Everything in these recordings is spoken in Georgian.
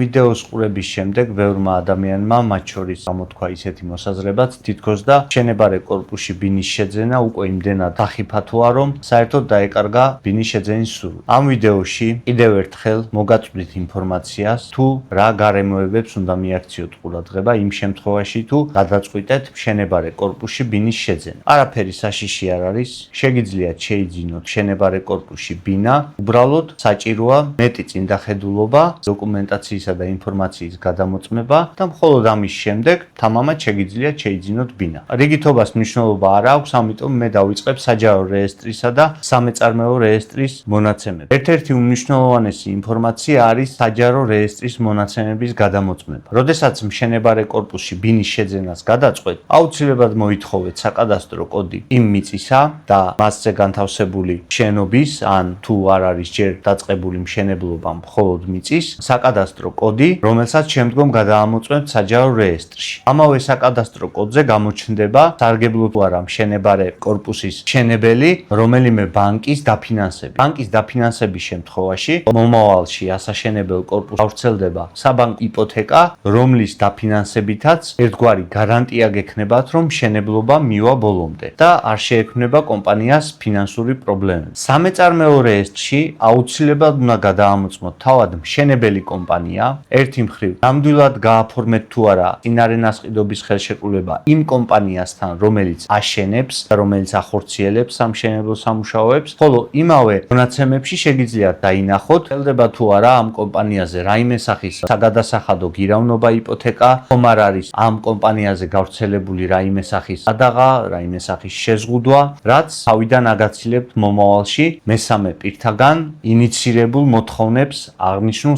ვიდეოს ყურების შემდეგ ბევრმა ადამიანმა, მათ შორის გამოთქვა ისეთი მოსაზრებაც, თითქოს და მშენებარე კორპუსში ბინის შეძენა უკვე იმდენად დახიფათოა, რომ საერთოდ დაეკარგა ბინის შეძენის სურვილი. ამ ვიდეოში კიდევ ერთხელ მოგაწვდით ინფორმაციას, თუ რა გარემოებებს უნდა მიაქციოთ ყურადღება იმ შემთხვევაში, თუ გადაწყვიტეთ მშენებარე კორპუსში ბინის შეძენა. არაფერი საშიში არ არის, შეგიძლიათ შეიძინოთ მშენებარე კორპუსში ბინა, უბრალოდ საჭიროა მეტი წინდახედულობა, დოკუმენტაციისა და ინფორმაციის გადამოწმება და მხოლოდ ამის შემდეგ თამამად შეგიძლიათ შეიძინოთ ბინა. რიგითობას მნიშვნელობა არ აქვს, ამიტომ მე დავიწყებ საჯარო რეესტრისა და სამეწარმეო რეესტრის მონაცემები. ერთ-ერთი უმნიშვნელოვანესი ინფორმაცია არის საჯარო რეესტრის მონაცემების გადამოწმება. როდესაც მშენებარე კორპუსში ბინის შეძენას გადაწყვეტ, აუცილებლად მოითხოვეთ საკადასტრო კოდი იმ მიწისა და მასზე განთავსებული შენობის, ან თუ არ არის ჯერ დაწყებული მშენებლობა მხოლოდ მიწის, საკადასტრო კოდი, რომელსაც შემდგომ გადაამოწმებთ საჯარო რეესტრში. ამავე საკადასტრო კოდზე გამოჩნდება სარგებლო თუ არა მშენებარე კორპუსის მშენებელი, რომელიმე ბანკის დაფინანსები. ბანკის დაფინანსების შემთხვევაში მომავალში ასაშენებელ კორპუსს გავრცელდება საბანკო იპოთეკა, რომლის დაფინანსებითაც ერთგვარი გარანტია გექნებათ, რომ მშენებლობა მივა ბოლომდე და არ შეექმნება კომპანიას ფინანსური პრობლემები. სამეწარმეო რეესტრში აუცილებლად უნდა გადაამოწმოთ თავად მშენებელი კომპანია, ერთი მხრივ ნამდვილად გააფორმეთ თუ არა წინარენასყიდობის ხელშეკრულება იმ კომპანიასთან, რომელიც აშენებს და რომელიც ახორციელებს სამშენებლო სამუშაოებს, ხოლო იმავე მონაცემებში შეგიძლიათ დაინახოთ, ხელდება თუ არა ამ კომპანიაზე რაიმე სახის საგადასახადო გირავნობა იპოთეკა, ხომ არ არის ამ კომპანიაზე გავრცელებული რაიმე სახის ადაღა, რაიმე სახის შეზღუდვა, რაც თავიდან აგაცილებთ მომავალში მესამე პირთაგან ინიცირებულ მოთხოვნებს აღნიშნულ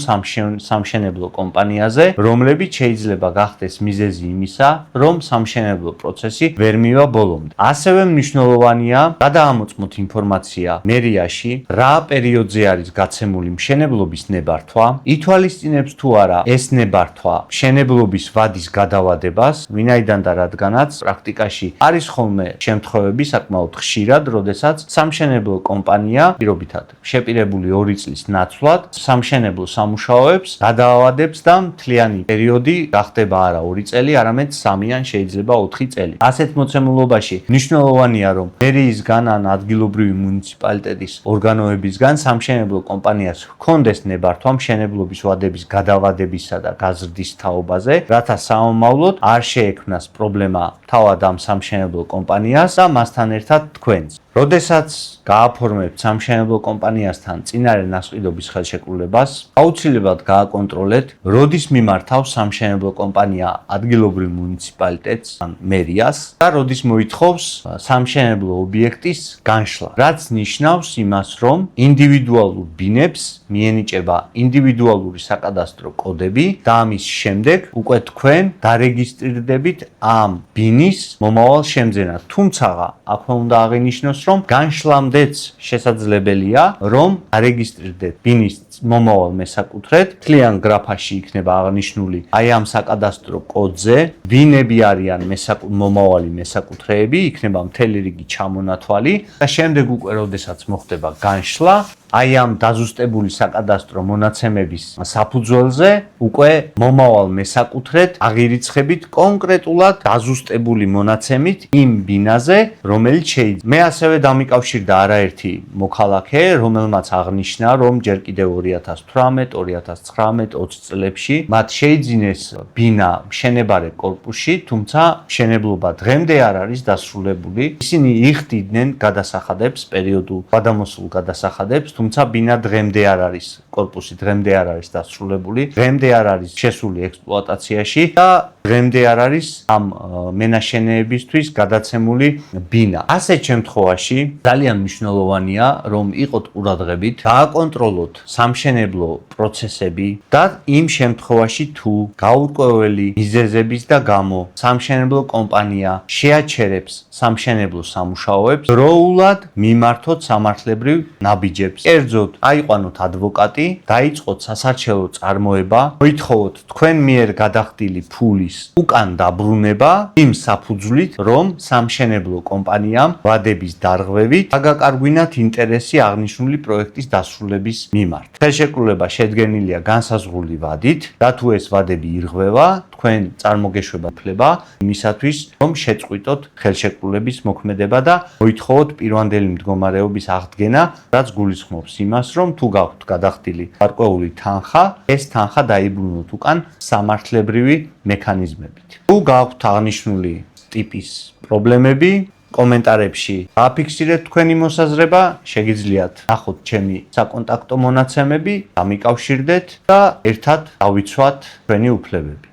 სამშენებლო კომპანიაზე, რომლებიც შეიძლება გახდეს მიზეზი იმისა, რომ სამშენებლო პროცესი ვერ მივა ბოლომდე. ასევე მნიშვნელოვანია გადაამოწმოთ ინფორმაცია მერიაში, რა პერიოდზე არის გაცემული მშენებლობის ნებართვა, ითვალისწინებს თუ არა ეს ნებართვა მშენებლობის ვადის გადავადებას, ვინაიდან და რადგანაც პრაქტიკაში არის ხოლმე შემთხვევები საკმაოდ ხშირად, როდესაც სამშენებლო კომპანია პირობითად შეპირებული 2 წლის ნაცვლად სამშენებლო სამუშაოებს გადაავადებს და მთლიანი პერიოდი გახდება არა 2 წელი, არამედ 3 ან შეიძლება 4 წელი. ასეთ მოცემულობაში მნიშვნელოვანია, რომ მერიისგან ან ადგილობრივი მუნიციპალიტეტის ორგანოებისგან სამშენებლო კომპანიას ჰქონდეს ნებართვა მშენებლობის ვადების გადავადებისა და გაზრდის თაობაზე, რათა საომავლოდ არ შეექმნას პრობლემა თავად ამ სამშენებლო კომპანიას და მასთან ერთად თქვენს. როდესაც გააფორმებთ სამშენებლო კომპანიასთან წინარენასყიდობის ხელშეკრულებას, აუცილებლად გააკონტროლეთ, როდის მიმართავს სამშენებლო კომპანია ადგილობრივ მუნიციპალიტეტს ან მერიას და როდის მოითხოვს სამშენებლო ობიექტის განშლა, რაც ნიშნავს იმას, რომ ინდივიდუალურ ბინებს მიენიჭება ინდივიდუალური საკადასტრო კოდები და ამის შემდეგ უკვე თქვენ დარეგისტრირდებით ამ ბინის მომავალ შემძენად. თუმცა აქვე უნდა აღინიშნოს, რომ განშლამდეც შესაძლებელია, რომ არეგისტრირდეთ ბინის მომავალ მესაკუთრედ, მთლიან გრაფაში იქნება აღნიშნული აი ამ საკადასტრო კოდზე, ვინები არიან მომავალი მესაკუთრეები, იქნება მთელი რიგი ჩამონათვალი და შემდეგ უკვე როდესაც მოხდება განშლა, აი ამ დაზუსტებული საკადასტრო მონაცემების საფუძველზე უკვე მომავალ მესაკუთრედ აღირიცხებით კონკრეტულად დაზუსტებული მონაცემით იმ ბინაზე, რომელიც შეიძლება. მე ასევე დამიკავშირდა არაერთი მოქალაქე, რომელმაც აღნიშნა, რომ ჯერ კიდევ 2018-2019 20 წლებში მათ შეიძინეს ბინა მშენებარე კორპუსში, თუმცა მშენებლობა დღემდე არ არის დასრულებული. ისინი იხდიდნენ გადასახადებს, პერიოდულ გადამოსულ გადასახადებს, თუმცა ბინა დღემდე არ არის, კორპუსი დღემდე არ არის დასრულებული, დღემდე არ არის შესული ექსპლუატაციაში და დღემდე არ არის ამ მენაშენეებისთვის გადაცემული ბინა. ასეთ შემთხვევაში ძალიან მნიშვნელოვანია, რომ იყოთ ყურადღებით, გააკონტროლოთ სამშენებლო პროცესები და იმ შემთხვევაში თუ გაურკვეველი მიზეზების და გამო სამშენებლო კომპანია შეაჩერებს სამშენებლო სამუშაოებს, დროულად მიმართოთ სამართლებრივ ნაბიჯებს. კერძოდ, აიყვანოთ ადვოკატი, დაიწყოთ სასარჩელო წარმოება, მოითხოვოთ თქვენ მიერ გადახდილი ფულის გულის უკან დაბრუნება იმ საფუძვლით, რომ სამშენებლო კომპანიამ ვადების დარღვევით აგაკარგვინათ ინტერესი აღნიშნული პროექტის დასრულების მიმართ. ხელშეკრულება შედგენილია განსაზღვრული ვადით, და თუ ეს ვადები ირღვევა, თქვენ წარმოგეშვება უფლება იმისათვის, რომ შეწყვიტოთ ხელშეკრულების მოქმედება და მოითხოვოთ პირვანდელი მდგომარეობის აღდგენა, რაც გულისხმობს იმას, რომ თუ გაქვთ გადახდილი გარკვეული თანხა, ეს თანხა დაიბრუნოთ უკან სამართლებრივი მექანიზმებით. თუ გაქვთ აღნიშნული ტიპის პრობლემები, კომენტარებში გააფიქსირეთ თქვენი მოსაზრება, შეგიძლიათ ნახოთ ჩემი საკონტაქტო მონაცემები, დამიკავშირდეთ და ერთად დავიცვათ თქვენი უფლებები.